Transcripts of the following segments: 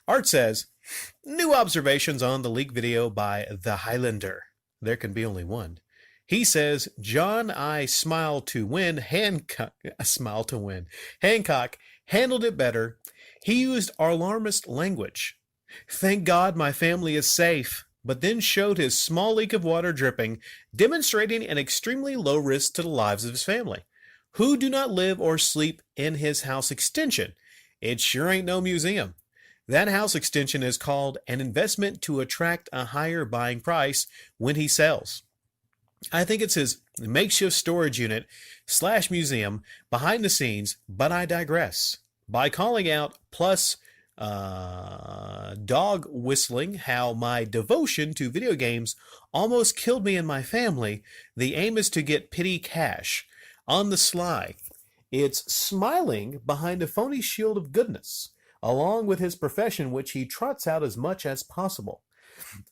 Art says, new observations on the leak video by the Highlander. There can be only one. He says, John, I smile to win. Hancock, a smile to win. Hancock handled it better. He used alarmist language. Thank God my family is safe, but then showed his small leak of water dripping, demonstrating an extremely low risk to the lives of his family, who do not live or sleep in his house extension. It sure ain't no museum. That house extension is called an investment to attract a higher buying price when he sells. I think it's his makeshift storage unit slash museum behind the scenes, but I digress. By calling out plus dog whistling how my devotion to video games almost killed me and my family, the aim is to get petty cash on the sly. It's smiling behind a phony shield of goodness, along with his profession, which he trots out as much as possible.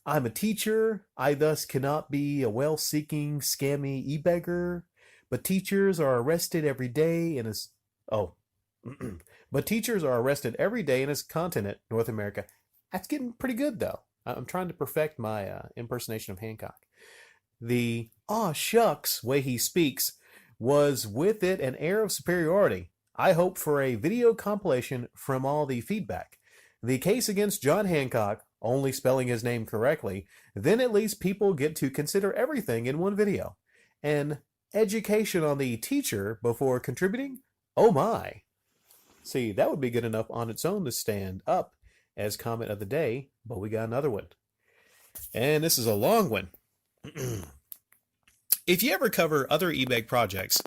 I'm a teacher. I thus cannot be a well-seeking, scammy e-beggar. But teachers are arrested every day in his... Oh. But teachers are arrested every day in his continent, North America. That's getting pretty good, though. I'm trying to perfect my impersonation of Hancock. The aw shucks way he speaks was with it an air of superiority. I hope for a video compilation from all the feedback. The case against John Hancock, only spelling his name correctly, then at least people get to consider everything in one video. An education on the teacher before contributing? Oh my. See, that would be good enough on its own to stand up as comment of the day, but we got another one. And this is a long one. If you ever cover other eBay projects,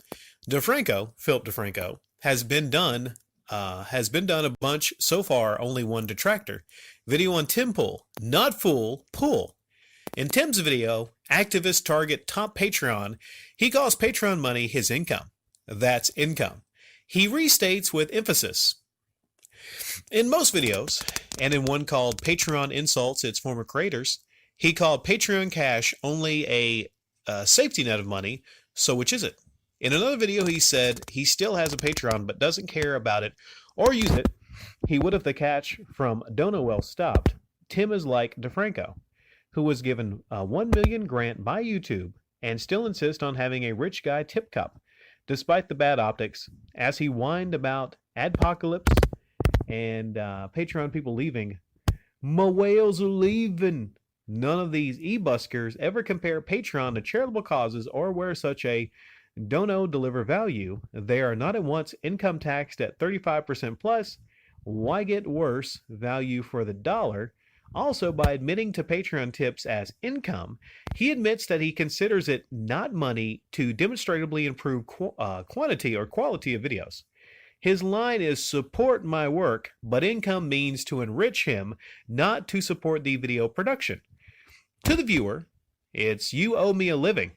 Philip DeFranco, has been done a bunch so far, only one detractor. Video on Tim Pool, not fool, pool. In Tim's video, activists target top Patreon. He calls Patreon money his income. That's income. He restates with emphasis. In most videos, and in one called Patreon Insults Its Former Creators, he called Patreon cash only a safety net of money, so which is it? In another video, he said he still has a Patreon but doesn't care about it or use it. He would if the catch from Donowell stopped. Tim is like DeFranco, who was given a $1 million grant by YouTube and still insists on having a rich guy tip cup, despite the bad optics, as he whined about adpocalypse and Patreon people leaving. My whales are leaving. None of these e-buskers ever compare Patreon to charitable causes or where such a dono deliver value. They are not at once income taxed at 35% plus. Why get worse value for the dollar? Also, by admitting to Patreon tips as income, he admits that he considers it not money to demonstrably improve quantity or quality of videos. His line is support my work, but income means to enrich him, not to support the video production. To the viewer, it's you owe me a living.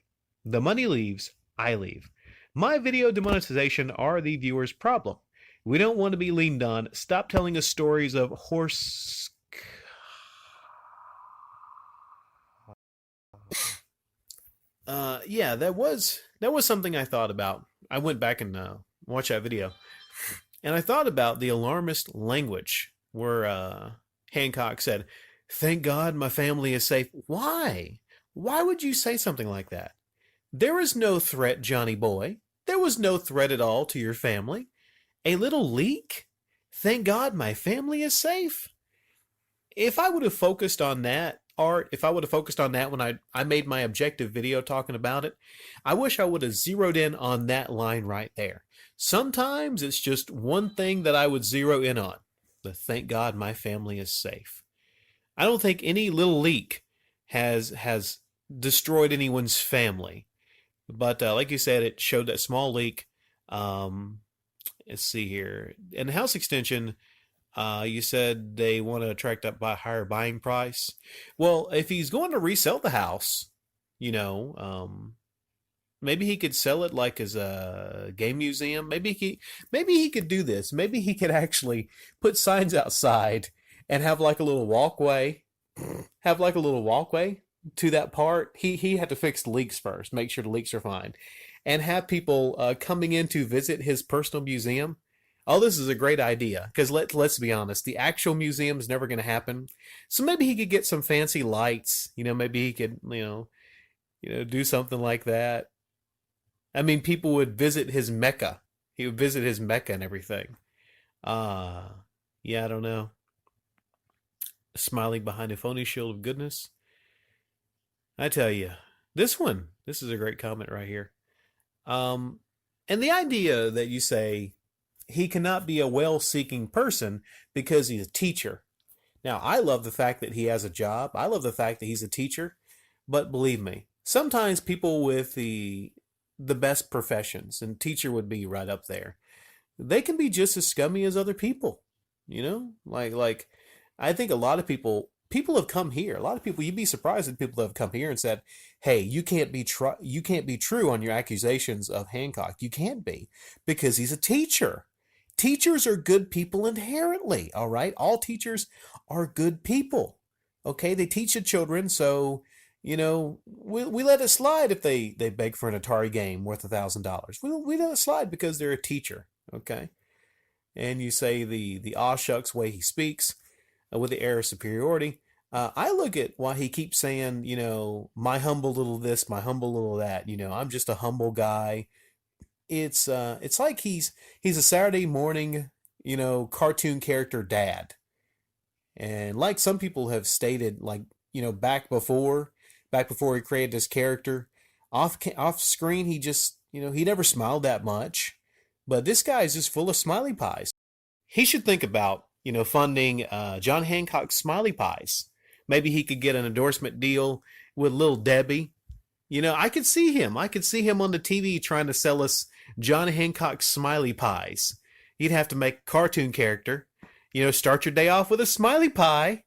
The money leaves, I leave. My video demonetization are the viewer's problem. We don't want to be leaned on. Stop telling us stories of horse... Yeah, that was something I thought about. I went back and watched that video. And I thought about the alarmist language where Hancock said, thank God my family is safe. Why? Why would you say something like that? There is no threat, Johnny boy. There was no threat at all to your family. A little leak? Thank God my family is safe. If I would have focused on that, Art, if I would have focused on that when I made my objective video talking about it, I wish I would have zeroed in on that line right there. Sometimes it's just one thing that I would zero in on. The thank God my family is safe. I don't think any little leak has destroyed anyone's family. But like you said, it showed that small leak. Let's see here. In the house extension, you said they want to attract up by higher buying price. Well, if he's going to resell the house, maybe he could sell it like as a game museum. Maybe he could do this. Maybe he could actually put signs outside and have like a little walkway. To that part. He had to fix the leaks first, make sure the leaks are fine, and have people coming in to visit his personal museum oh, this is a great idea. Because let's be honest, the actual museum's never going to happen. So maybe he could get some fancy lights. Maybe he could, do something like that. I mean, people would visit his Mecca. He would visit his Mecca and everything. Uh, yeah, I don't know. Smiling behind a phony shield of goodness. I tell you, this is a great comment right here. Um, and the idea that you say he cannot be a well-seeking person because he's a teacher. Now, I love the fact that he has a job. I love the fact that he's a teacher. But believe me, sometimes people with the best professions, and teacher would be right up there, they can be just as scummy as other people. Like I think a lot of people have come here. A lot of people, you'd be surprised at people that have come here and said, "Hey, you can't be true on your accusations of Hancock. You can't be because he's a teacher. Teachers are good people inherently, all right? All teachers are good people. Okay, they teach the children, so we let it slide if they beg for an Atari game worth $1,000. We let it slide because they're a teacher, okay? And you say the aw shucks way he speaks with the air of superiority. I look at why he keeps saying, my humble little this, my humble little that. I'm just a humble guy. It's like he's a Saturday morning, cartoon character dad. And like some people have stated, like, back before he created this character, off screen he just, he never smiled that much. But this guy is just full of smiley pies. He should think about, funding John Hancock's Smiley Pies. Maybe he could get an endorsement deal with Little Debbie. I could see him. I could see him on the TV trying to sell us John Hancock's Smiley Pies. You'd have to make a cartoon character. Start your day off with a smiley pie.